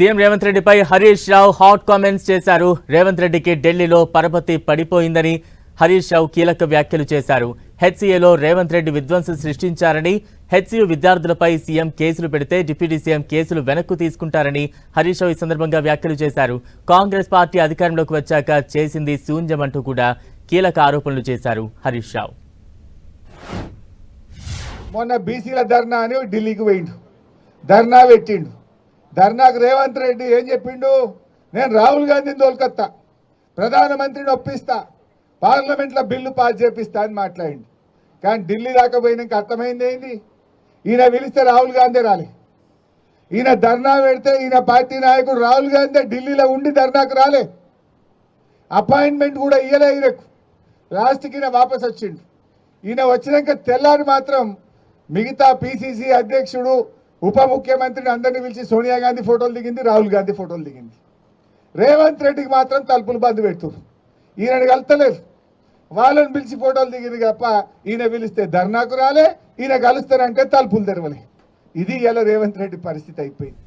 CM Revanth రెడ్డిపై Harish Rao hot comments చేశారు. రేవంత్ రెడ్డికి ఢిల్లీలో పరపతి పడిపోయిందని హరీష్ రావు కీలక వ్యాఖ్యలు చేశారు. హెచ్సీఏలో రేవంత్ రెడ్డి విధ్వంసం సృష్టించారని, హెచ్సీయూ విద్యార్థులపై సీఎం కేసులు పెడితే డిప్యూటీ సీఎం కేసులు వెనక్కు తీసుకుంటారని హరీష్ రావు ఈ సందర్భంగా వ్యాఖ్యలు చేశారు. కాంగ్రెస్ పార్టీ అధికారంలోకి వచ్చాక చేసింది శూన్యమంటూ కూడా కీలక ఆరోపణలు చేశారు హరీష్ రావు. మొన్న బీసీల ధర్నా అని ఢిల్లీకి పోయిండు, ధర్నా పెట్టిండు. ధర్నాకు రేవంత్ రెడ్డి ఏం చెప్పిండు? నేను రాహుల్ గాంధీని తోలుకొత్తా, ప్రధానమంత్రిని ఒప్పిస్తా, పార్లమెంట్లో బిల్లు పాస్ చేపిస్తా అని మాట్లాడిండు. కానీ ఢిల్లీ దాకా పోయినాక అర్థమైంది ఏంది? ఈయన పిలిస్తే రాహుల్ గాంధీ రాలే, ఈయన ధర్నా పెడితే ఈయన పార్టీ నాయకుడు రాహుల్ గాంధీ ఢిల్లీలో ఉండి ధర్నాకు రాలే, అపాయింట్మెంట్ కూడా ఇయ్యలే ఈయనకు. లాస్ట్కి ఈయన వాపస్ వచ్చిండు. ఈయన వచ్చినాక తెల్లారి మాత్రం మిగతా పిసిసి అధ్యక్షుడు, ఉప ముఖ్యమంత్రిని అందరినీ పిలిచి సోనియా గాంధీ ఫోటోలు దిగింది, రాహుల్ గాంధీ ఫోటోలు దిగింది. రేవంత్ రెడ్డికి మాత్రం తలుపులు బంద్ పెడుతున్నారు. ఈయనని కలుస్తలేరు, వాళ్ళని పిలిచి ఫోటోలు దిగింది తప్ప ఈయన పిలిస్తే ధర్నాకు రాలే, ఈయన కలుస్తారంటే తలుపులు తెరవలే. ఇది ఇలా రేవంత్ రెడ్డి పరిస్థితి అయిపోయింది.